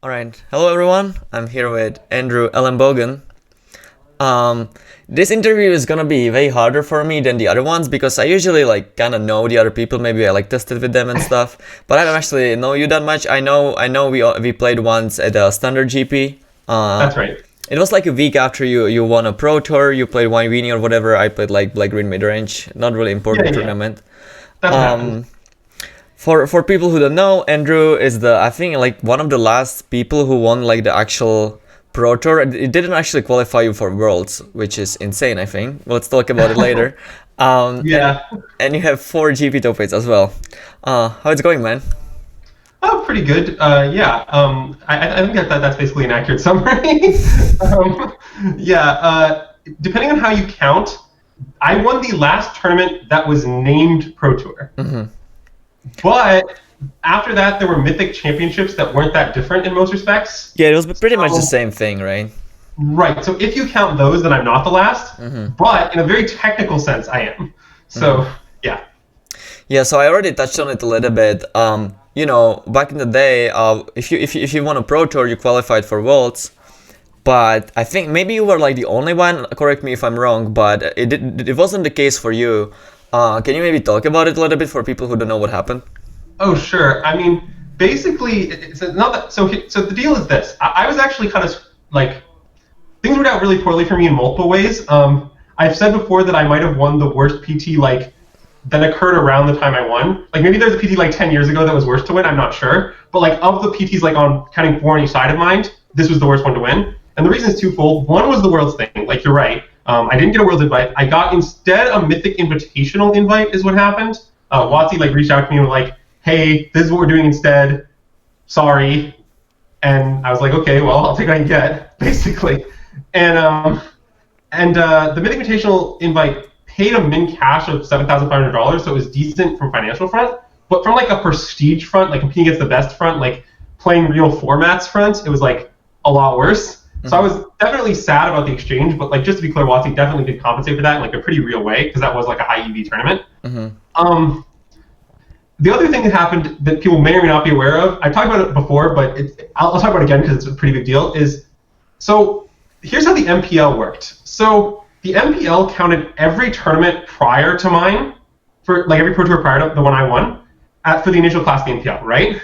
Alright, hello everyone, I'm here with Andrew Elenbogen. This interview is gonna be way harder for me than the other ones because I usually kind of know the other people, maybe I tested with them and stuff, but I don't actually know you that much. I know we played once at a standard GP. That's right. It was a week after you won a Pro Tour, you played Wine Weenie or whatever, I played Black-Green Midrange, not really important tournament. That's what happened. For people who don't know, Andrew is I think one of the last people who won the actual Pro Tour. It didn't actually qualify you for Worlds, which is insane, I think. Let's talk about it later. Yeah. And you have 4 GP top 8s as well. How it's going, man? Oh, pretty good. Yeah. I think that's basically an accurate summary. Depending on how you count, I won the last tournament that was named Pro Tour. Mm-hmm. But after that, there were Mythic Championships that weren't that different in most respects. Yeah, it was pretty much the same thing, right? Right. So if you count those, then I'm not the last. Mm-hmm. But in a very technical sense, I am. So, yeah. Yeah, so I already touched on it a little bit. Back in the day, if you won a Pro Tour, you qualified for Worlds. But I think maybe you were the only one. Correct me if I'm wrong, but it wasn't the case for you. Can you maybe talk about it a little bit for people who don't know what happened? Oh, sure. I mean, basically, it's not that. So the deal is this. I was actually kind of things worked out really poorly for me in multiple ways. I've said before that I might have won the worst PT that occurred around the time I won. Maybe there's a PT 10 years ago that was worse to win. I'm not sure. But of the PTs on counting 4 on each side of mine, this was the worst one to win. And the reason is twofold. One was the Worlds thing. You're right. I didn't get a Worlds invite. I got instead a Mythic Invitational invite is what happened. WotC reached out to me and was hey, this is what we're doing instead. Sorry. And I was okay, well, I'll take what I can get, basically. And the Mythic Invitational invite paid a min cash of $7,500, so it was decent from financial front. But from a prestige front, competing against the best front, playing real formats front, it was a lot worse. So I was definitely sad about the exchange, but just to be clear, WotC definitely did compensate for that in a pretty real way, because that was a high EV tournament. Mm-hmm. The other thing that happened that people may or may not be aware of, I've talked about it before, but I'll talk about it again because it's a pretty big deal, so here's how the MPL worked. So the MPL counted every tournament prior to mine, for every Pro Tour prior to the one I won, for the initial class of the MPL, right?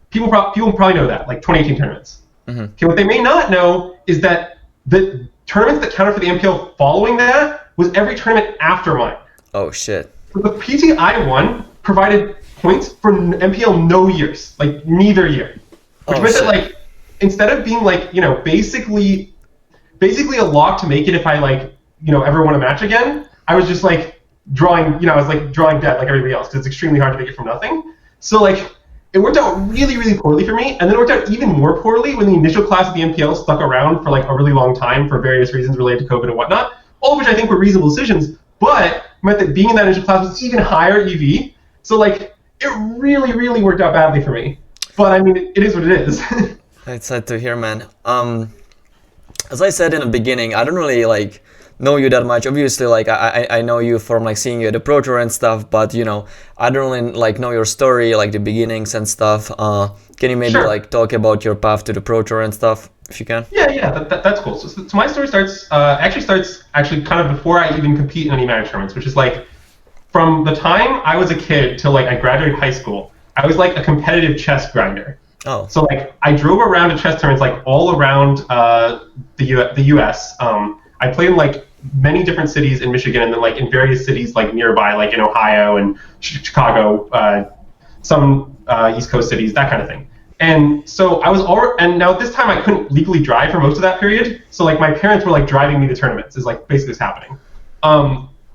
People probably know that, 2018 tournaments. Mm-hmm. Okay, what they may not know is that the tournaments that counted for the MPL following that was every tournament after mine. Oh, shit. So the PT I won provided points for MPL no years, neither year. Which meant that instead of being basically a lock to make it if I ever won a match again, I was just drawing, I was drawing dead like everybody else because it's extremely hard to make it from nothing. So it worked out really, really poorly for me, and then it worked out even more poorly when the initial class of the MPL stuck around for a really long time for various reasons related to COVID and whatnot, all of which I think were reasonable decisions, but meant that being in that initial class was even higher EV. So it really, really worked out badly for me. But I mean, it is what it is. It's sad to hear, man. As I said in the beginning, I don't really know you that much. Obviously, I know you from seeing you at the Pro Tour and stuff, but I don't really know your story, the beginnings and stuff. Can you maybe talk about your path to the Pro Tour and stuff, if you can? Yeah, that's cool. So my story starts kind of before I even compete in any managed tournaments, which is from the time I was a kid till I graduated high school, I was a competitive chess grinder. Oh. So I drove around to chess tournaments all around the U.S. I played in many different cities in Michigan, and then in various cities nearby, in Ohio and Chicago, some East Coast cities, that kind of thing. And so I was and now at this time I couldn't legally drive for most of that period. So my parents were driving me to tournaments is basically what's happening.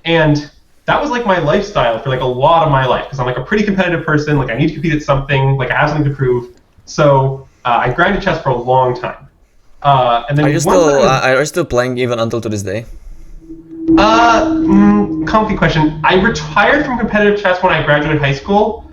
And that was my lifestyle for a lot of my life because I'm a pretty competitive person. I need to compete at something. I have something to prove. So I grinded chess for a long time. And then are you still playing even until to this day? Comfy question. I retired from competitive chess when I graduated high school,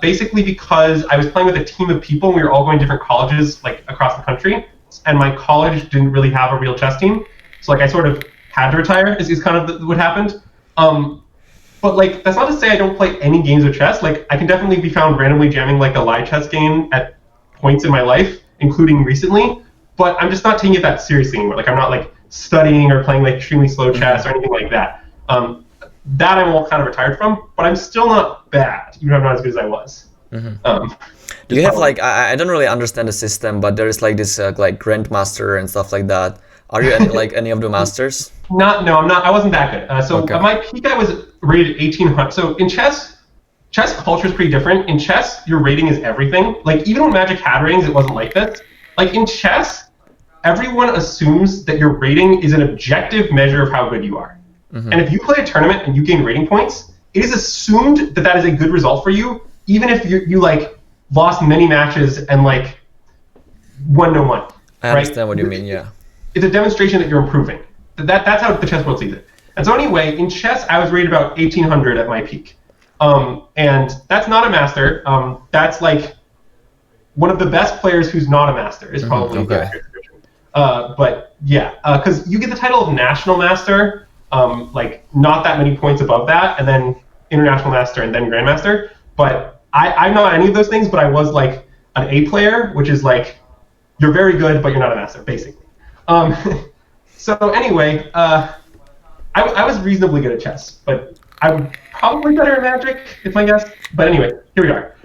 basically because I was playing with a team of people and we were all going to different colleges across the country, and my college didn't really have a real chess team. So I sort of had to retire is kind of what happened. But like that's not to say I don't play any games of chess. Like I can definitely be found randomly jamming like a live chess game at points in my life, including recently. But I'm just not taking it that seriously anymore. Like I'm not like studying or playing like extremely slow chess or anything like that. That I'm all kind of retired from, but I'm still not bad, even though I'm not as good as I was. Do you have like I don't really understand the system, but there is like this like grandmaster and stuff like that. Are you any of the masters? No, I'm not. I wasn't that good. At my peak, I was rated 1800. So in chess culture is pretty different. In chess, your rating is everything. Like even when Magic had ratings, it wasn't like this. Like in chess, everyone assumes that your rating is an objective measure of how good you are. And if you play a tournament and you gain rating points, it is assumed that that is a good result for you, even if you like lost many matches and like won no money. I understand what you mean. Yeah. It's a demonstration that you're improving. That's how the chess world sees it. And so anyway, in chess, I was rated about 1800 at my peak. And that's not a master. That's like one of the best players who's not a master is probably the accurate description. But yeah, because you get the title of national master, like not that many points above that, and then international master and then grandmaster. But I'm not any of those things, but I was like an A player, which is like you're very good, but you're not a master, basically. So anyway, I was reasonably good at chess, but I'm probably better at Magic, is my guess. But anyway, here we are.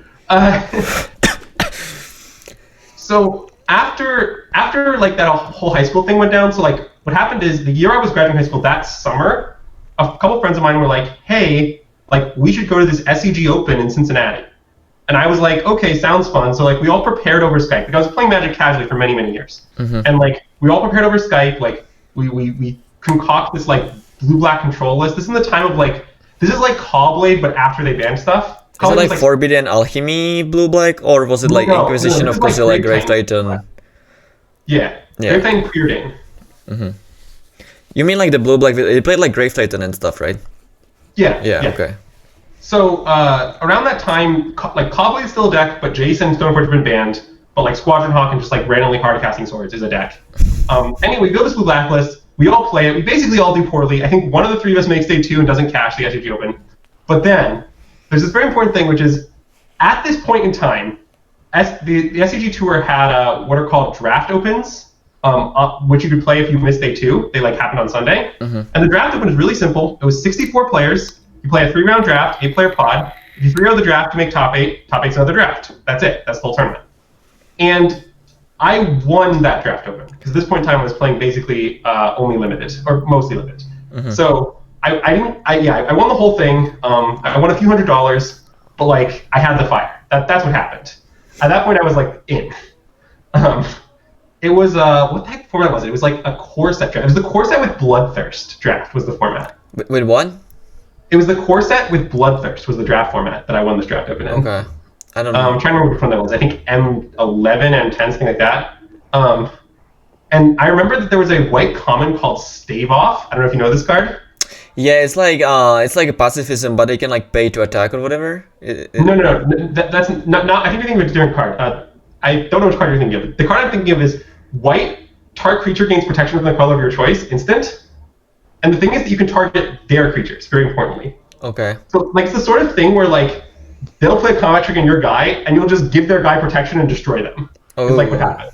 So after like that whole high school thing went down, so like what happened is the year I was graduating high school that summer, a couple of friends of mine were like, hey, like we should go to this SEG Open in Cincinnati. And I was like, okay, sounds fun. So like we all prepared over Skype. Like I was playing Magic casually for many, many years. And like we all prepared over Skype. Like we concoct this like blue-black control list. This is in the time of like, this is like Callblade, but after they banned stuff. Is it like Forbidden Alchemy blue-black, or was it like Inquisition of Kozilek, Grave Titan? Yeah. Grave Titan Cleared in. You mean like the blue-black, they played like Grave Titan and stuff, right? Yeah. Okay. So around that time, like Callblade is still a deck, but Jason and Stoneforge have been banned. But like Squadron Hawk and just like randomly hard casting swords is a deck. Anyway, we build this blue blacklist. We all play it. We basically all do poorly. I think one of the three of us makes day 2 and doesn't cash the SEG Open. But then there's this very important thing, which is at this point in time, the SEG Tour had what are called draft opens, which you could play if you missed day 2. They like happened on Sunday. And the draft open is really simple. It was 64 players. You play a 3-round draft, 8-player pod. If you 3-0 the draft, you make top 8. Top 8's another draft. That's it. That's the whole tournament. And I won that draft open because at this point in time I was playing basically only limited or mostly limited. So I won the whole thing. I won a few $100s, but like I had the fire. That's what happened. At that point I was like in. It was what the heck format was it? It was like a core set draft. It was the core set with Bloodthirst draft was the format. With what? It was the core set with Bloodthirst was the draft format that I won this draft open in. Okay. I don't know. I'm trying to remember which one that was. I think M11, M10, something like that. And I remember that there was a white common called Stave Off. I don't know if you know this card. Yeah, it's like a pacifism, but they can like pay to attack or whatever. No. That's not. I think you're thinking of a different card. I don't know which card you're thinking of. The card I'm thinking of is white. Target creature gains protection from the color of your choice, instant. And the thing is that you can target their creatures, very importantly. Okay. So like it's the sort of thing where like they'll play a combat trick on your guy, and you'll just give their guy protection and destroy them. It's like what happened.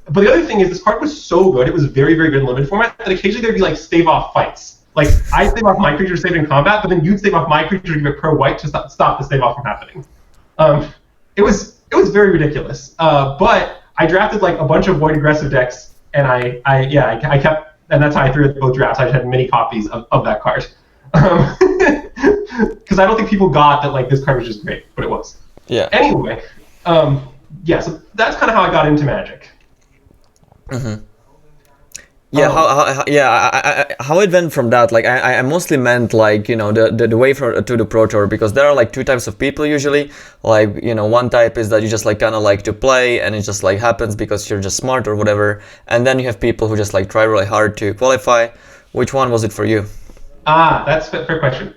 But the other thing is this card was so good, it was very, very good in limited format, that occasionally there'd be like stave off fights. Like I'd stave off my creature to save it in combat, but then you'd stave off my creature to give it pro white to stop the stave off from happening. It was very ridiculous. But I drafted like a bunch of void aggressive decks, and I kept, and that's how I threw it both drafts. I just had many copies of that card. Because I don't think people got that like this card was just great, but it was. Yeah. Anyway, so that's kind of how I got into Magic. Yeah, how it went from that? Like I mostly meant like the way to the Pro Tour, because there are like 2 types of people usually. Like one type is that you just like kind of like to play and it just like happens because you're just smart or whatever, and then you have people who just like try really hard to qualify. Which one was it for you? That's a fair question.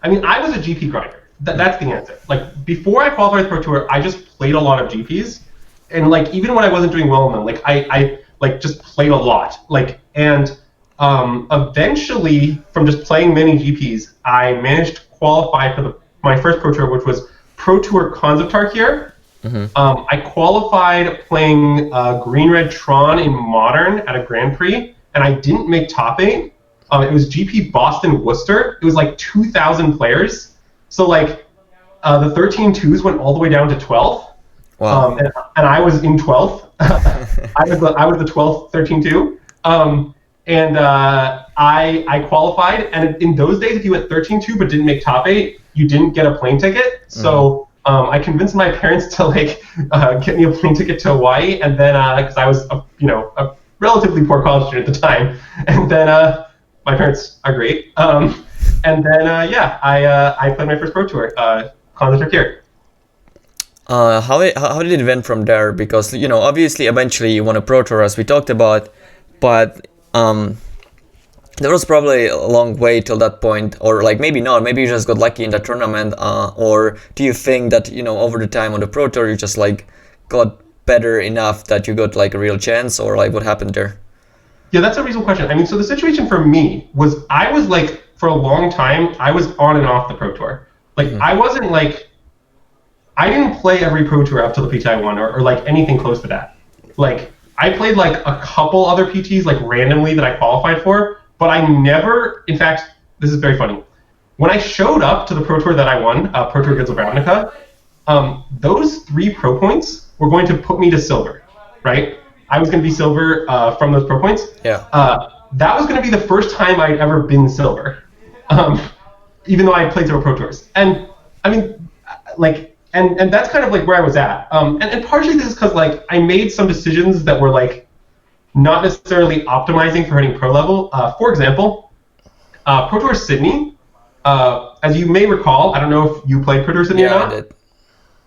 I mean, I was a GP grinder. That's the answer. Like before I qualified for the Pro Tour, I just played a lot of GPs, and like even when I wasn't doing well in them, like I like just played a lot. Like and Eventually, from just playing many GPs, I managed to qualify for my first Pro Tour, which was Pro Tour Khans of Tarkir. I qualified playing Green Red Tron in Modern at a Grand Prix, and I didn't make top 8. It was GP Boston Worcester. It was like 2,000 players. So like the 13-2s went all the way down to 12th. Wow. And I was in 12th. I was the 12th 13-2. I qualified, and in those days, if you went 13-2 but didn't make top 8, you didn't get a plane ticket. So I convinced my parents to like get me a plane ticket to Hawaii, and then because I was a relatively poor college student at the time, and then my parents are great. And then I played my first Pro Tour, Khans of Tarkir. How did it went from there? Because obviously eventually you won a Pro Tour, as we talked about, but there was probably a long way till that point, or like maybe not, maybe you just got lucky in that tournament, or do you think that over the time on the Pro Tour you just like got better enough that you got like a real chance, or like what happened there? Yeah, that's a reasonable question. I mean, so the situation for me was I was like, for a long time, I was on and off the Pro Tour. Like I wasn't like, I didn't play every Pro Tour up to the PT I won, or like anything close to that. Like I played like a couple other PTs like randomly that I qualified for, but I never, in fact, this is very funny. When I showed up to the Pro Tour that I won, Pro Tour Guilds of Ravnica, those 3 pro points were going to put me to silver, right? I was going to be silver from those pro points. Yeah. That was going to be the first time I'd ever been silver, even though I had played several Pro Tours. And I mean, like, and that's kind of like where I was at. And partially this is because like I made some decisions that were like not necessarily optimizing for hitting pro level. For example, Pro Tour Sydney, as you may recall, I don't know if you played Pro Tour Sydney or not. I did.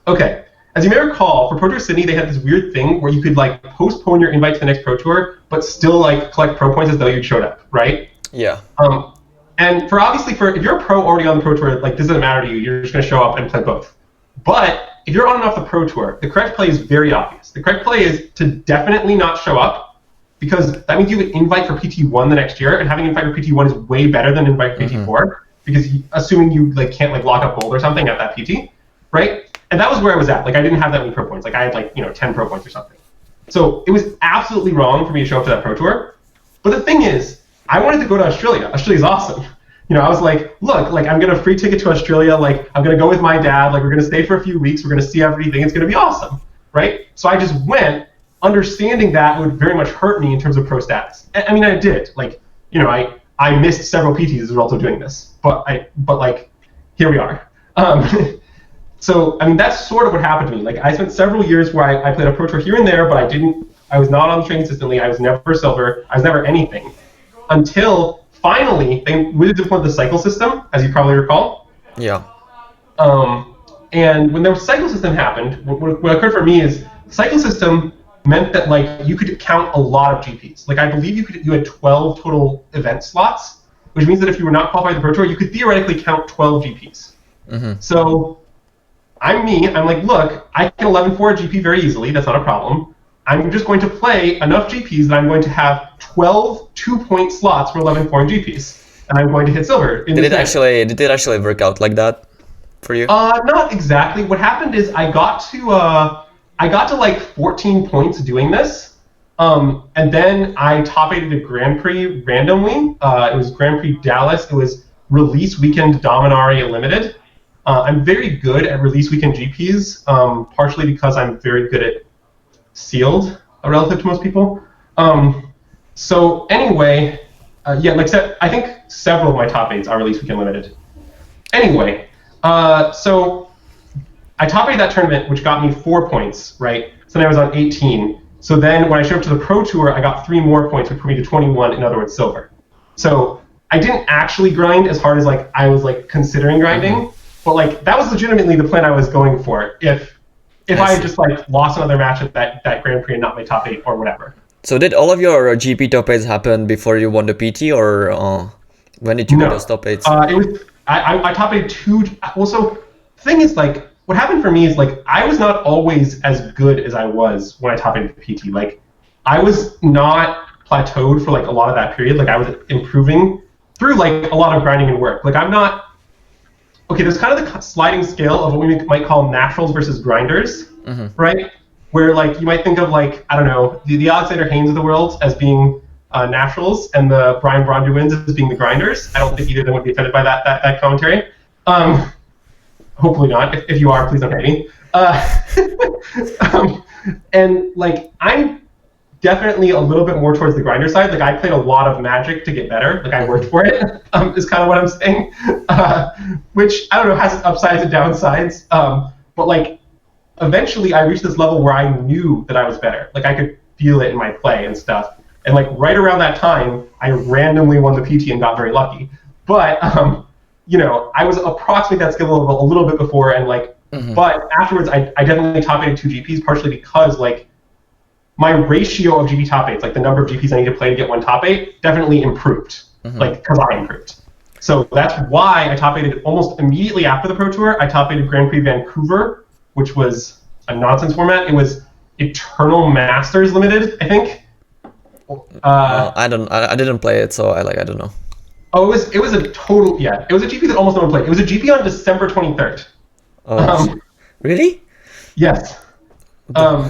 Okay. As you may recall, for Pro Tour Sydney, they had this weird thing where you could like postpone your invite to the next Pro Tour, but still like collect pro points as though you showed up, right? Yeah. And if you're a pro already on the Pro Tour, like this doesn't matter to you. You're just going to show up and play both. But if you're on and off the Pro Tour, the correct play is very obvious. The correct play is to definitely not show up, because that means you get invite for PT1 the next year, and having invite for PT1 is way better than invite for PT4, because assuming you like can't like lock up gold or something at that PT, right? And that was where I was at. Like I didn't have that many pro points. Like I had like 10 pro points or something. So it was absolutely wrong for me to show up to that Pro Tour. But the thing is, I wanted to go to Australia. Australia's awesome. I was like, look, like I'm getting a free ticket to Australia. Like I'm gonna go with my dad. Like we're gonna stay for a few weeks. We're gonna see everything. It's gonna be awesome, right? So I just went, understanding that it would very much hurt me in terms of pro status. I mean, I did. Like, I missed several PTs as a result of doing this. But like, here we are. So I mean, that's sort of what happened to me. Like I spent several years where I played a Pro Tour here and there, but I was not on the train consistently. I was never silver. I was never anything until. Finally, they really deployed the cycle system, as you probably recall. Yeah. And when the cycle system happened, what occurred for me is the cycle system meant that like you could count a lot of GPs. Like I believe you had 12 total event slots, which means that if you were not qualified for the Pro Tour, you could theoretically count 12 GPs. So I'm like, look, I can 11-4 a GP very easily. That's not a problem. I'm just going to play enough GPs that I'm going to have 12 2-point slots for 11 foreign GPs, and I'm going to hit silver. Did it actually work out like that for you? Not exactly. What happened is I got to like 14 points doing this, and then I top 8'd a Grand Prix randomly. It was Grand Prix Dallas. It was release weekend Dominaria Limited. I'm very good at release weekend GPs, partially because I'm very good at sealed relative to most people. So anyway, I think several of my top 8s are release weekend limited. Anyway, so I top 8 that tournament, which got me 4 points, right? So then I was on 18. So then when I showed up to the Pro Tour, I got 3 more points, which put me to 21, in other words, silver. So I didn't actually grind as hard as like I was like considering grinding, but like that was legitimately the plan I was going for. If I had just like lost another match at that Grand Prix and not my top 8 or whatever. So did all of your GP top 8s happen before you won the PT, or when did you get those top 8s? It was I top 8 2. Well, so the thing is, like, what happened for me is like I was not always as good as I was when I top 8 the PT. Like I was not plateaued for like a lot of that period. Like I was improving through like a lot of grinding and work. Like I'm not. Okay, there's kind of the sliding scale of what we might call naturals versus grinders, right? Where like you might think of like, I don't know, the Alexander Haynes of the world as being naturals and the Brian Bronduins as being the grinders. I don't think either of them would be offended by that commentary. Hopefully not. If you are, please don't hate me. And like I'm definitely a little bit more towards the grinder side. Like I played a lot of Magic to get better. Like I worked for it. Is kind of what I'm saying. Which I don't know has its upsides and downsides. But like eventually I reached this level where I knew that I was better. Like I could feel it in my play and stuff. And like right around that time, I randomly won the PT and got very lucky. But you know, I was approximately that skill level a little bit before, and like, but afterwards, I definitely top 8'd 2 GPs, partially because like my ratio of GP top 8s, like the number of GPs I need to play to get one top 8, definitely improved. Like because I improved. So that's why I top 8'd almost immediately after the Pro Tour. I top 8'd Grand Prix Vancouver, which was a nonsense format. It was Eternal Masters Limited, I think. I didn't play it, so I don't know. Oh, it was a total, yeah. It was a GP that almost no one played. It was a GP on December 23rd. Oh, really? Yes. Or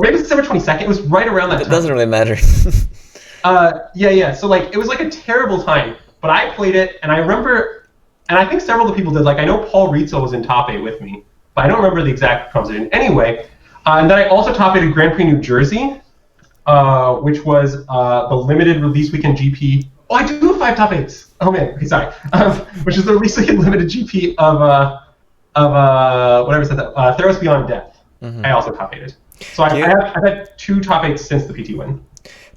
maybe it was December 22nd. It was right around that time. It doesn't really matter. Yeah. So like, it was like a terrible time. But I played it, and I remember, and I think several of the people did. Like, I know Paul Rizzo was in top 8 with me, but I don't remember the exact composition. Anyway, and then I also top 8'd Grand Prix New Jersey, which was the limited release weekend GP. Oh, I do have 5 top 8s. Oh man, okay, sorry. Which is the release weekend limited GP of whatever said that. Theros Beyond Death. I also top 8'd. So I've had 2 top 8s since the PT win.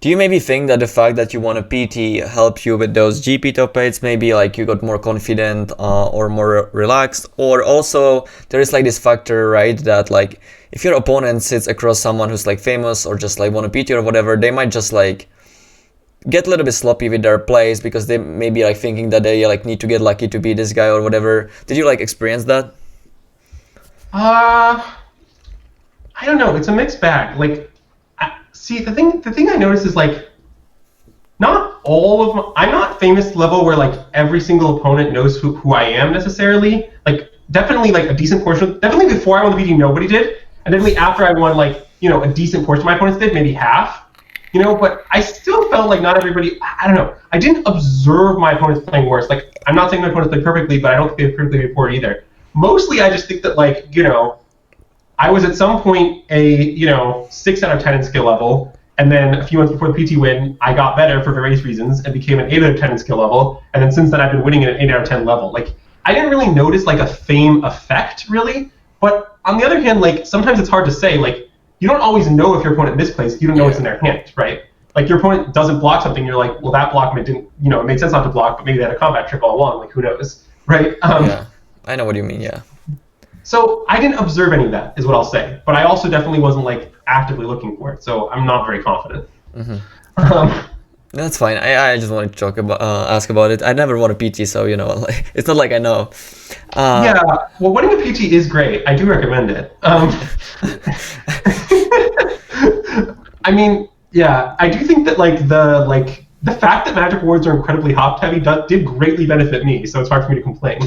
Do you maybe think that the fact that you won a PT helped you with those GP top 8s? Maybe like you got more confident or more relaxed, or also there is like this factor, right? That like if your opponent sits across someone who's like famous or just like won a PT or whatever, they might just like get a little bit sloppy with their plays because they may be like thinking that they like need to get lucky to beat this guy or whatever. Did you like experience that? I don't know. It's a mixed bag. Like, see, the thing I noticed is like, not all of I'm not famous level where like every single opponent knows who I am necessarily. Like, definitely like a decent portion. Definitely before I won the PT, nobody did, and definitely after I won, like, you know, a decent portion of my opponents did, maybe half. You know, but I still felt like not everybody, I don't know, I didn't observe my opponents playing worse. Like, I'm not saying my opponents played perfectly, but I don't think they perfectly played poor either. Mostly, I just think that, like, you know, I was at some point a, you know, 6 out of 10 in skill level, and then a few months before the PT win, I got better for various reasons and became an 8 out of 10 in skill level, and then since then I've been winning at an 8 out of 10 level. Like, I didn't really notice, like, a fame effect, really, but on the other hand, like, sometimes it's hard to say, like, you don't always know if your opponent misplays. You don't know what's in their hand, right? Like, your opponent doesn't block something, you're like, well, that block didn't, you know, it made sense not to block, but maybe they had a combat trick all along. Like, who knows, right? Yeah, I know what you mean. Yeah. So I didn't observe any of that, is what I'll say. But I also definitely wasn't like actively looking for it, so I'm not very confident. That's fine. I just wanted to talk about ask about it. I never won a PT, so you know, like, it's not like I know. Yeah, well, winning a PT is great. I do recommend it. I mean, yeah, I do think that like the fact that Magic Awards are incredibly hop heavy did greatly benefit me, so it's hard for me to complain.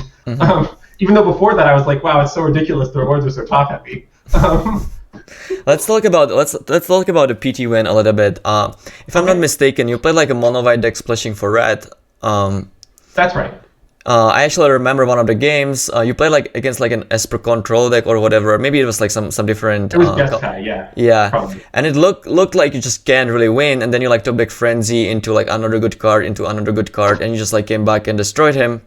Even though before that I was like, wow, it's so ridiculous the awards are so top heavy. Let's talk about the PT win a little bit. If I'm not mistaken, you played like a mono white deck splashing for red. That's right. I actually remember one of the games. You played like against like an Esper control deck or whatever. Maybe it was like some different. It was Jeskai, yeah. Yeah, probably. And it looked like you just can't really win, and then you like took back Frenzy into like another good card, and you just like came back and destroyed him.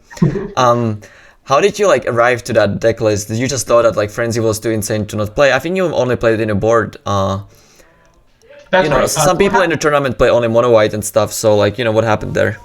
How did you like arrive to that deck list? Did you just thought that like Frenzy was too insane to not play? I think you only played it in a board. That's you know, right. Some people in the tournament play only mono white and stuff. So like, you know, what happened there?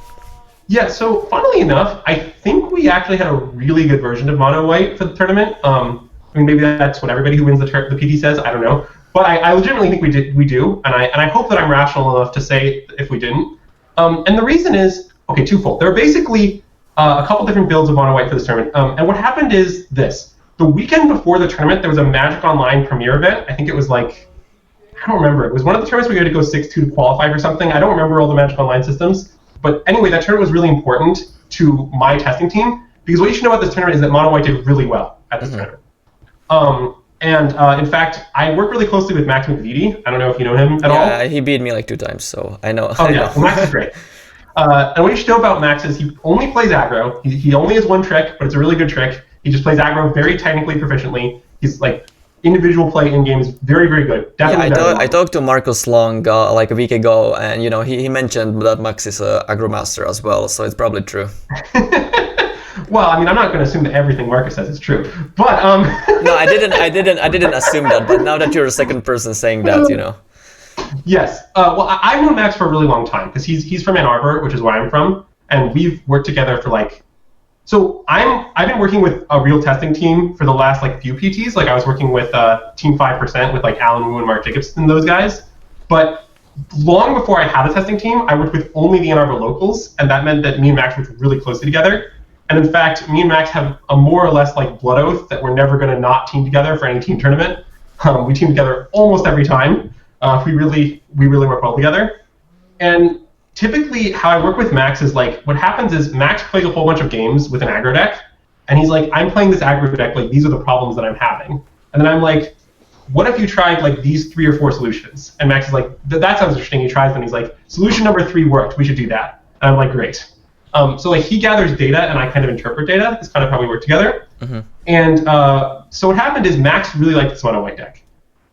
Yeah, so funnily enough, I think we actually had a really good version of mono white for the tournament. I mean, maybe that's what everybody who wins the PT says. I don't know, but I legitimately think we do, and I hope that I'm rational enough to say if we didn't. And the reason is twofold. There are basically a couple different builds of mono white for this tournament, and what happened is this: the weekend before the tournament, there was a Magic Online premiere event. I think it was like I don't remember. It was one of the tournaments where you had to go 6-2 to qualify for something. I don't remember all the Magic Online systems. But anyway, that tournament was really important to my testing team, because what you should know about this tournament is that Mono White did really well at this tournament. In fact, I work really closely with Max McVitie. I don't know if you know him at all. Yeah, he beat me like 2 times, so I know. Oh, yeah. Well, Max is great. And what you should know about Max is he only plays aggro. He only has one trick, but it's a really good trick. He just plays aggro very technically proficiently. He's like, individual play in game is very, very good. Definitely I talked to Marcus Long like a week ago, and he mentioned that Max is a aggro master as well, so it's probably true. Well, I mean, I'm not going to assume that everything Marcus says is true, but No, I didn't assume that, but now that you're the second person saying that, Yes. Well, I've known Max for a really long time because he's from Ann Arbor, which is where I'm from, and we've worked together for like. So I've been working with a real testing team for the last like few PTs. Like I was working with Team 5% with like Alan Wu and Mark Jacobson and those guys. But long before I had a testing team, I worked with only the Ann Arbor locals, and that meant that me and Max worked really closely together. And in fact, me and Max have a more or less like blood oath that we're never going to not team together for any team tournament. We team together almost every time. We really work well together. And typically, how I work with Max is like, what happens is Max plays a whole bunch of games with an aggro deck, and he's like, I'm playing this aggro deck, like these are the problems that I'm having. And then I'm like, what if you tried like these 3 or 4 solutions? And Max is like, that sounds interesting. He tries them. He's like, solution number 3 worked. We should do that. And I'm like, great. So like he gathers data, and I kind of interpret data. That's kind of how we work together. Mm-hmm. And so what happened is Max really liked this mono white deck.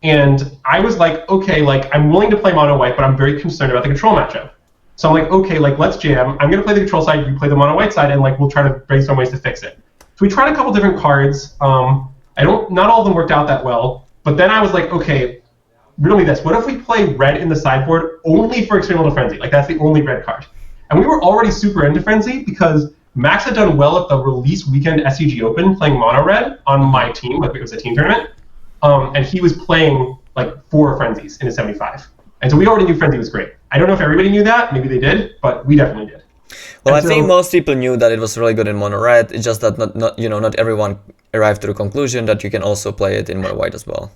And I was like, okay, like I'm willing to play mono white, but I'm very concerned about the control matchup. So I'm like, okay, like let's jam. I'm gonna play the control side, you play the mono white side, and like we'll try to brainstorm ways to fix it. So we tried a couple different cards. Not all of them worked out that well. But then I was like, okay, riddle me this. What if we play red in the sideboard only for Experimental Frenzy? Like that's the only red card. And we were already super into Frenzy because Max had done well at the release weekend SCG Open playing mono red on my team, like it was a team tournament. And he was playing like 4 Frenzies in his 75. And so we already knew Frenzy was great. I don't know if everybody knew that. Maybe they did, but we definitely did. Well, I think most people knew that it was really good in mono red. It's just that not everyone arrived to the conclusion that you can also play it in mono white as well.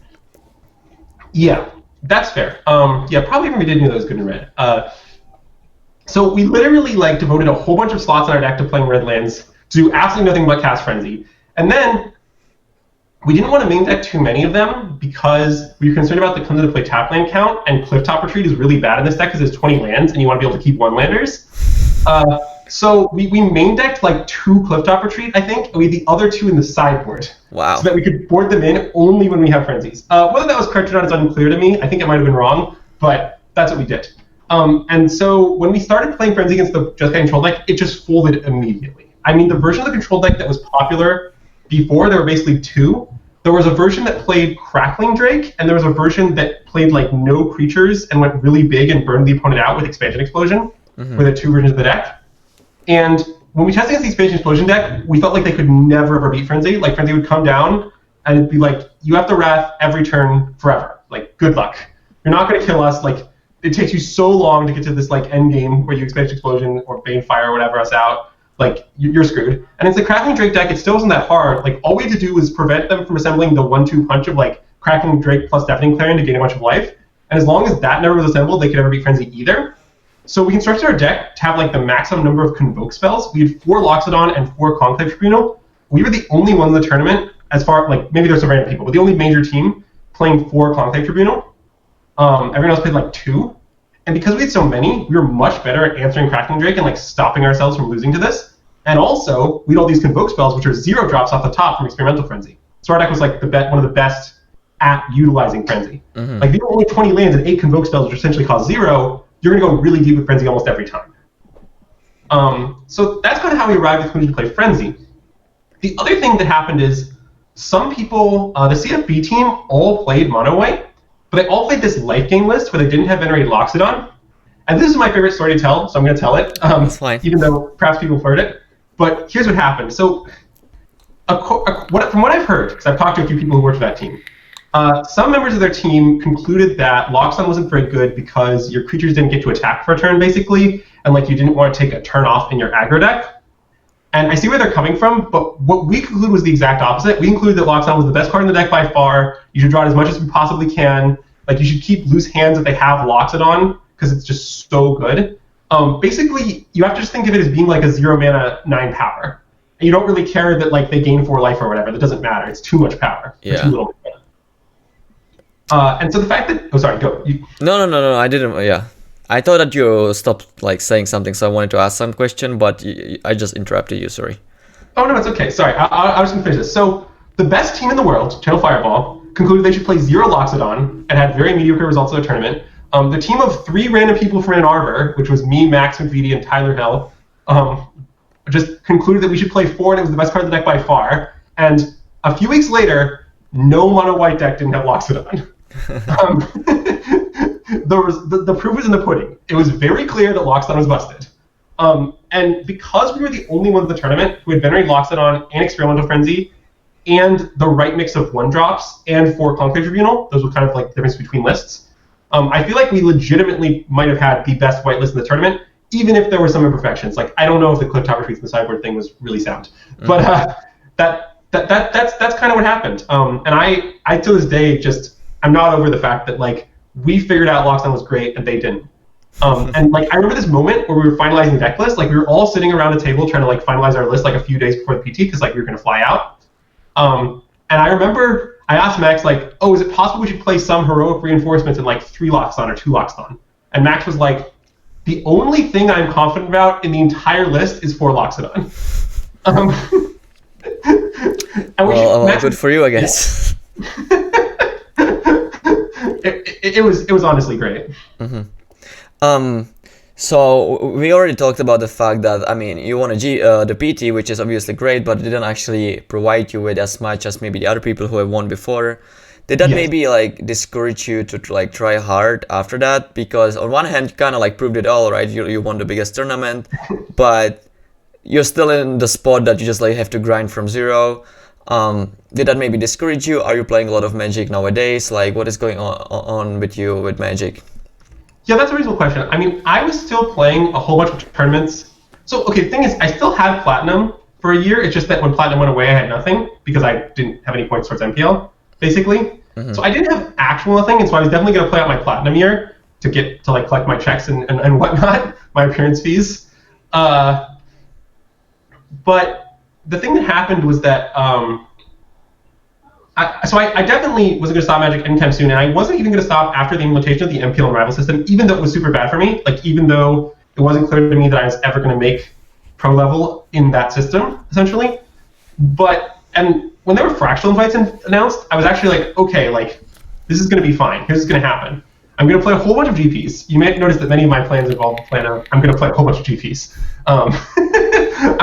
Yeah, that's fair. Yeah, probably everybody did know that it was good in red. So we literally like devoted a whole bunch of slots in our deck to playing Redlands to do absolutely nothing but cast Frenzy. And then we didn't want to main deck too many of them because we were concerned about the come to play tap land count, and Clifftop Retreat is really bad in this deck because there's 20 lands and you want to be able to keep 1-landers. So we main decked like 2 Clifftop Retreat, I think, and we had the other 2 in the sideboard. Wow. So that we could board them in only when we have Frenzies. Whether that was correct or not is unclear to me. I think it might have been wrong, but that's what we did. And so when we started playing Frenzy against the Jeskai control deck, it just folded immediately. I mean, the version of the control deck that was popular before, there were basically 2. There was a version that played Crackling Drake, and there was a version that played like no creatures and went really big and burned the opponent out with Expansion Explosion, were the 2 versions of the deck. And when we tested against the Expansion Explosion deck, we felt like they could never ever beat Frenzy. Like Frenzy would come down, and it'd be like, you have to Wrath every turn forever. Like, good luck. You're not going to kill us. Like, it takes you so long to get to this like end game where you Expansion Explosion or Banefire or whatever us out. Like, you're screwed. And it's the Crackling Drake deck, it still wasn't that hard. Like, all we had to do was prevent them from assembling the 1-2 punch of, like, Crackling Drake plus Deafening Clarion to gain a bunch of life. And as long as that never was assembled, they could never beat Frenzy either. So we constructed our deck to have, like, the maximum number of Convoke spells. We had 4 Loxodon and 4 Conclave Tribunal. We were the only ones in the tournament, as far, like, maybe there's some random people, but the only major team playing 4 Conclave Tribunal. Everyone else played, like, 2. And because we had so many, we were much better at answering Crackling Drake and like stopping ourselves from losing to this. And also, we had all these Convoke spells, which are 0 drops off the top from Experimental Frenzy. So our deck was like one of the best at utilizing Frenzy. Mm-hmm. Like, if you have only 20 lands and 8 Convoke spells, which essentially cost 0, you're going to go really deep with Frenzy almost every time. So that's kind of how we arrived at the conclusion to play Frenzy. The other thing that happened is some people, the CFB team all played Mono White, but they all played this life gain list where they didn't have Venerated Loxodon. And this is my favorite story to tell, so I'm going to tell it, That's fine. Even though perhaps people have heard it. But here's what happened. So from what I've heard, because I've talked to a few people who worked for that team, some members of their team concluded that Loxodon wasn't very good because your creatures didn't get to attack for a turn, basically, and like you didn't want to take a turn off in your aggro deck. And I see where they're coming from, but what we concluded was the exact opposite. We concluded that Loxodon was the best card in the deck by far. You should draw it as much as you possibly can. like you should keep loose hands if they have Loxodon, because it's just so good. Basically, you have to just think of it as being like a 0 mana 9 power. And you don't really care that like they gain 4 life or whatever. That doesn't matter. It's too much power. Yeah. Too little mana. And so the fact that sorry, go. No, I didn't. Yeah, I thought that you stopped like saying something, so I wanted to ask some question, but I just interrupted you. Sorry. Oh no, it's okay. Sorry, I was going to finish this. So the best team in the world, Channel Fireball, concluded they should play 0 Loxodon and had very mediocre results of the tournament. The team of 3 random people from Ann Arbor, which was me, Max McVitie, and Tyler Hill, just concluded that we should play 4, and it was the best card of the deck by far. And a few weeks later, no mono white deck didn't have Loxodon. The proof was in the pudding. It was very clear that Loxodon was busted. And because we were the only ones in the tournament who had Venerate Loxodon and Experimental Frenzy and the right mix of 1-drops and 4 Conclave Tribunal, those were kind of like the difference between lists, I feel like we legitimately might have had the best white list in the tournament, even if there were some imperfections. Like, I don't know if the Cliff Tower Tweets and the sideboard thing was really sound. Mm-hmm. But that's kind of what happened. And I to this day, I'm not over the fact that, like, we figured out Loxodon was great and they didn't. And, like, I remember this moment where we were finalizing the deck list. Like, we were all sitting around a table trying to, like, finalize our list, like, a few days before the PT because, like, we were going to fly out. And I remember I asked Max, like, oh, is it possible we should play some heroic reinforcements in, like, 3 Loxodon or 2 Loxodon? And Max was like, the only thing I'm confident about in the entire list is 4 Loxodon. Well, good for you, I guess. It was honestly great. Mm-hmm. So we already talked about the fact that, I mean, you won the PT, which is obviously great, but it didn't actually provide you with as much as maybe the other people who have won before. Did that maybe like discourage you to like try hard after that? Because on one hand, you kind of like proved it all, right? You won the biggest tournament, but you're still in the spot that you just like have to grind from 0. Did that maybe discourage you? Are you playing a lot of Magic nowadays? Like, what is going on with you with Magic? Yeah, that's a reasonable question. I mean, I was still playing a whole bunch of tournaments. So, okay, the thing is, I still had Platinum for a year. It's just that when Platinum went away, I had nothing because I didn't have any points towards MPL, basically. Mm-hmm. So I didn't have actual nothing, and so I was definitely going to play out my Platinum year to get to like collect my checks and whatnot, my appearance fees. But the thing that happened was that I definitely wasn't going to stop Magic anytime soon, and I wasn't even going to stop after the implementation of the MPL and rival system, even though it was super bad for me. Like, even though it wasn't clear to me that I was ever going to make pro level in that system, essentially. And when there were fractional invites announced, I was actually like, okay, like, this is going to be fine. Here's what's going to happen. I'm going to play a whole bunch of GPs. You may notice that many of my plans involve the plan of I'm going to play a whole bunch of GPs. I'm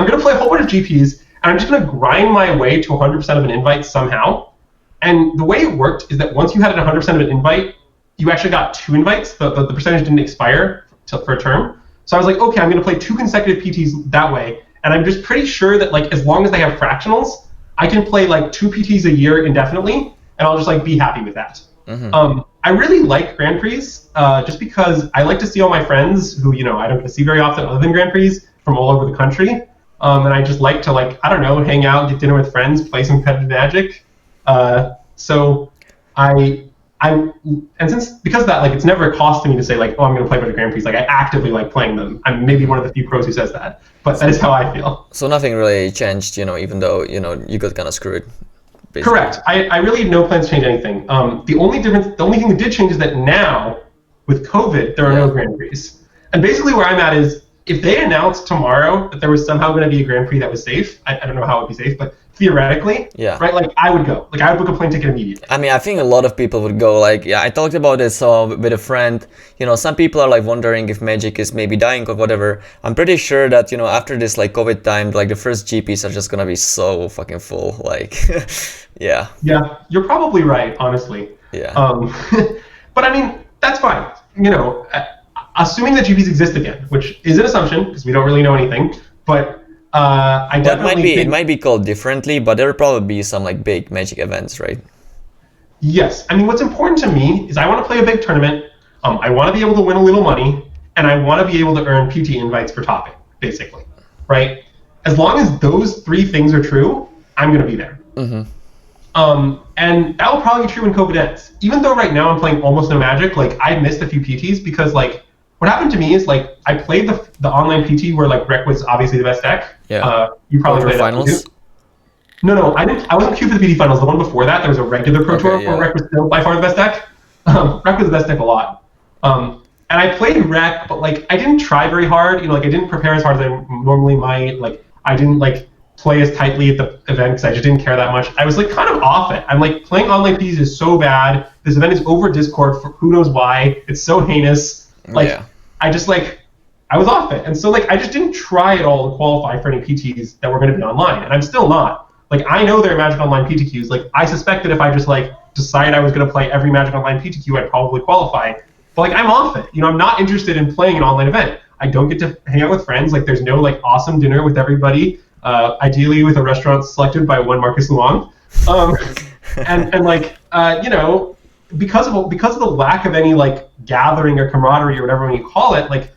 going to play a whole bunch of GPs, and I'm just going to grind my way to 100% of an invite somehow. And the way it worked is that once you had 100% of an invite, you actually got 2 invites. The percentage didn't expire for a term. So I was like, okay, I'm going to play 2 consecutive PTs that way. And I'm just pretty sure that, like, as long as they have fractionals, I can play like 2 PTs a year indefinitely, and I'll just like be happy with that. Mm-hmm. I really like Grand Prix just because I like to see all my friends who, you know, I don't get to see very often other than Grand Prix from all over the country. And I just like to, like, I don't know, hang out, get dinner with friends, play some competitive Magic. So because of that, like, it's never costing me to say, like, oh, I'm going to play a bunch of Grand Prix. Like, I actively like playing them. I'm maybe one of the few pros who says that, but that is how I feel. So nothing really changed, you know, even though, you know, you got kind of screwed. Basically. Correct. I really have no plans to change anything. The only thing that did change is that now, with COVID, there are no Grand Prix. And basically where I'm at is, if they announced tomorrow that there was somehow going to be a Grand Prix that was safe, I don't know how it would be safe, but theoretically, right, like, I would go. Like, I would book a plane ticket immediately. I mean, I think a lot of people would go. Like, I talked about this with a friend. You know, some people are like wondering if Magic is maybe dying or whatever. I'm pretty sure that, you know, after this like COVID time, like the first GPs are just gonna be so fucking full. Like, yeah. Yeah, you're probably right, honestly. Yeah. But I mean, that's fine. You know, assuming that GPs exist again, which is an assumption because we don't really know anything, but. It might be called differently, but there will probably be some like big Magic events, right? Yes. I mean, what's important to me is I want to play a big tournament. I want to be able to win a little money, and I want to be able to earn PT invites per topic, basically, right? As long as those 3 things are true, I'm going to be there. Mm-hmm. And that will probably be true when COVID ends. Even though right now I'm playing almost no Magic, like I missed a few PTs because like what happened to me is like I played the online PT where like Rec was obviously the best deck. Yeah. You probably played finals. That too. No, I didn't. I wasn't queued for the PT finals. The one before that, there was a regular Pro Tour where Rec was still by far the best deck. Rec was the best deck a lot. And I played Rec, but like I didn't try very hard. You know, like I didn't prepare as hard as I normally might. Like I didn't like play as tightly at the event because I just didn't care that much. I was like kind of off it. I'm like playing online PTs is so bad. This event is over Discord for who knows why. It's so heinous. Like I just like I was off it, and so like I just didn't try at all to qualify for any PTs that were going to be online, and I'm still not. Like I know there are Magic Online PTQs. Like I suspect that if I just like decided I was going to play every Magic Online PTQ, I'd probably qualify. But like I'm off it. You know, I'm not interested in playing an online event. I don't get to hang out with friends. Like there's no like awesome dinner with everybody. Ideally with a restaurant selected by one Marcus Luong. And like you know, because of the lack of any like gathering or camaraderie or whatever you call it, like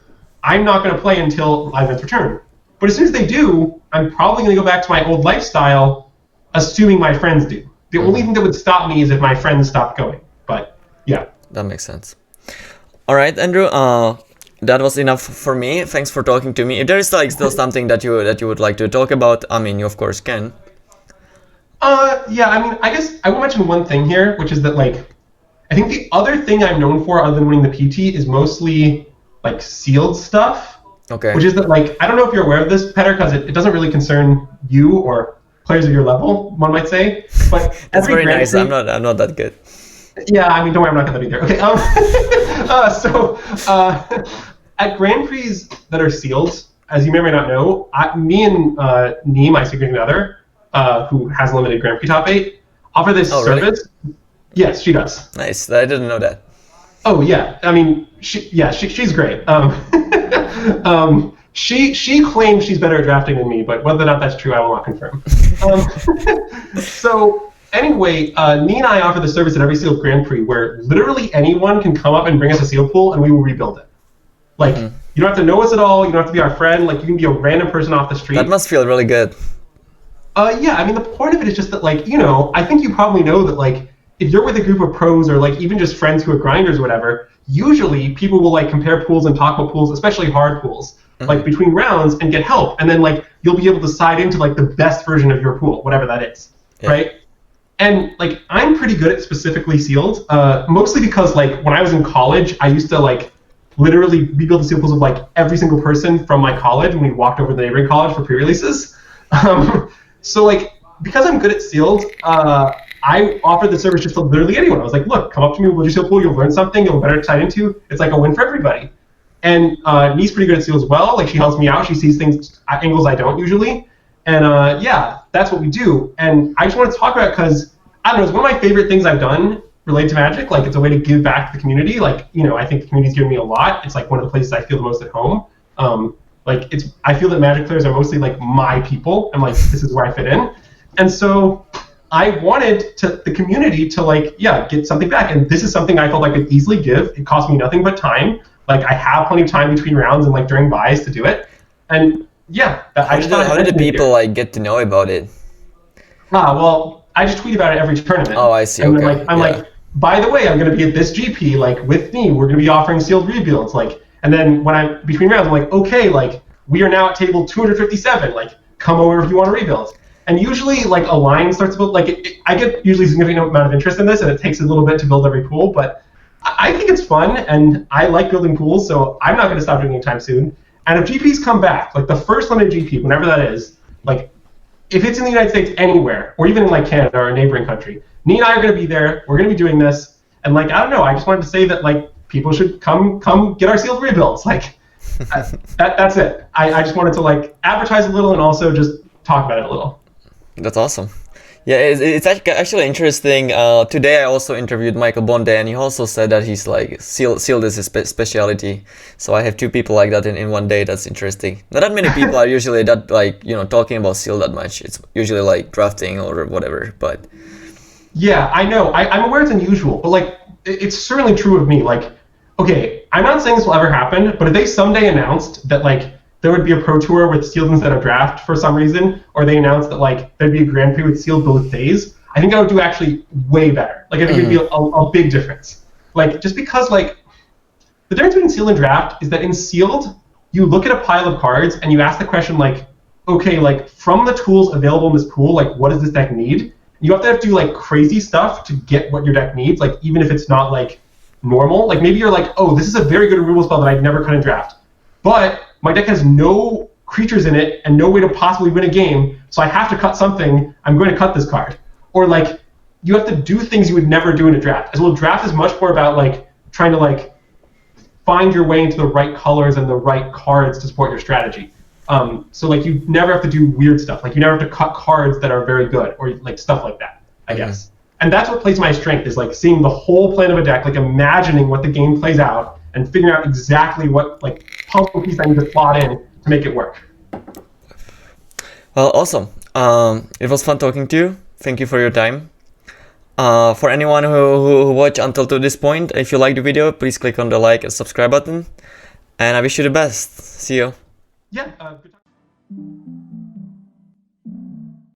I'm not going to play until live events return. But as soon as they do, I'm probably going to go back to my old lifestyle, assuming my friends do. The only thing that would stop me is if my friends stopped going. But yeah, that makes sense. All right, Andrew. That was enough for me. Thanks for talking to me. If there is like still something that you would like to talk about, I mean, you of course can. Yeah. I mean, I guess I will mention one thing here, which is that like, I think the other thing I'm known for, other than winning the PT, is mostly like sealed stuff. Okay. Which is that like, I don't know if you're aware of this, Petr, because it doesn't really concern you or players of your level, one might say. But that's very nice. I'm not that good. Yeah, I mean, don't worry, I'm not going to be there. Okay, at Grand Prix that are sealed, as you may or may not know, me and Nee, my significant other, who has a limited Grand Prix top 8, offer this service. Really? Yes, she does. Nice. I didn't know that. Oh yeah, I mean, she's great. She claims she's better at drafting than me, but whether or not that's true, I will not confirm. So. Anyway, Nee and I offer the service at every sealed Grand Prix where literally anyone can come up and bring us a seal pool and we will rebuild it. Like, you don't have to know us at all, you don't have to be our friend, like you can be a random person off the street. That must feel really good. Yeah, I mean the point of it is just that like, you know, I think you probably know that like, if you're with a group of pros or like even just friends who are grinders or whatever, usually people will like compare pools and talk about pools, especially hard pools, like between rounds and get help. And then like, you'll be able to side into like the best version of your pool, whatever that is, right? And like I'm pretty good at specifically sealed, mostly because like when I was in college, I used to like literally rebuild the seal pools of like every single person from my college when we walked over to the neighboring college for pre-releases. So like because I'm good at sealed, I offered the service just to literally anyone. I was like, look, come up to me, we'll do seal pool, you'll learn something, you'll better tie into. It's like a win for everybody. And Nee's pretty good at seal as well. Like she helps me out, she sees things at angles I don't usually. And yeah, that's what we do. And I just want to talk about it because, I don't know, it's one of my favorite things I've done related to Magic. Like, it's a way to give back to the community. Like, you know, I think the community's given me a lot. It's like one of the places I feel the most at home. Like, I feel that Magic players are mostly like my people. I'm like, this is where I fit in. And so I wanted the community to like, yeah, get something back. And this is something I felt I could easily give. It cost me nothing but time. Like, I have plenty of time between rounds and like during buys to do it. And yeah, how did the people like get to know about it? Well, I just tweet about it every tournament. Oh, I see. And okay. then, like, I'm like, by the way, I'm going to be at this GP, like with me. We're going to be offering sealed rebuilds, like. And then when I'm between rounds, I'm like, okay, like we are now at table 257. Like, come over if you want to rebuild. And usually, like a line starts to build. Like, I get usually a significant amount of interest in this, and it takes a little bit to build every pool. But I think it's fun, and I like building pools, so I'm not going to stop doing it anytime soon. And if GPs come back, like the first limited GP, whenever that is, like if it's in the United States anywhere, or even in like Canada or a neighboring country, Nee and I are going to be there. We're going to be doing this. And like, I don't know, I just wanted to say that like people should come get our sealed rebuilds. Like that's it. I just wanted to like advertise a little and also just talk about it a little. That's awesome. Yeah, it's actually interesting. Today I also interviewed Michael Bonde, and he also said that he's like sealed is his specialty. So I have two people like that in one day. That's interesting. Not that many people are usually that like, you know, talking about seal that much. It's usually like drafting or whatever. But yeah, I know. I'm aware it's unusual, but like it's certainly true of me. Like, okay, I'm not saying this will ever happen, but if they someday announced that like there would be a pro tour with sealed instead of draft for some reason, or they announced that like there'd be a Grand Prix with sealed both days, I think I would do actually way better. Like I think it'd be a big difference. Like just because like the difference between sealed and draft is that in sealed you look at a pile of cards and you ask the question like, okay, like from the tools available in this pool, like what does this deck need? You have to do like crazy stuff to get what your deck needs, like even if it's not like normal. Like maybe you're like, oh, this is a very good removal spell that I'd never cut in draft, but my deck has no creatures in it and no way to possibly win a game, so I have to cut something. I'm going to cut this card. Or like you have to do things you would never do in a draft. As well, draft is much more about like trying to like find your way into the right colors and the right cards to support your strategy. So like you never have to do weird stuff. Like you never have to cut cards that are very good or like stuff like that, I guess. And that's what plays my strength is like seeing the whole plan of a deck, like imagining what the game plays out and figuring out exactly what like puzzle piece I need to slot in to make it work. Well, awesome. It was fun talking to you. Thank you for your time. For anyone who watched until to this point, if you like the video, please click on the like and subscribe button. And I wish you the best. See you. Yeah. Good talk.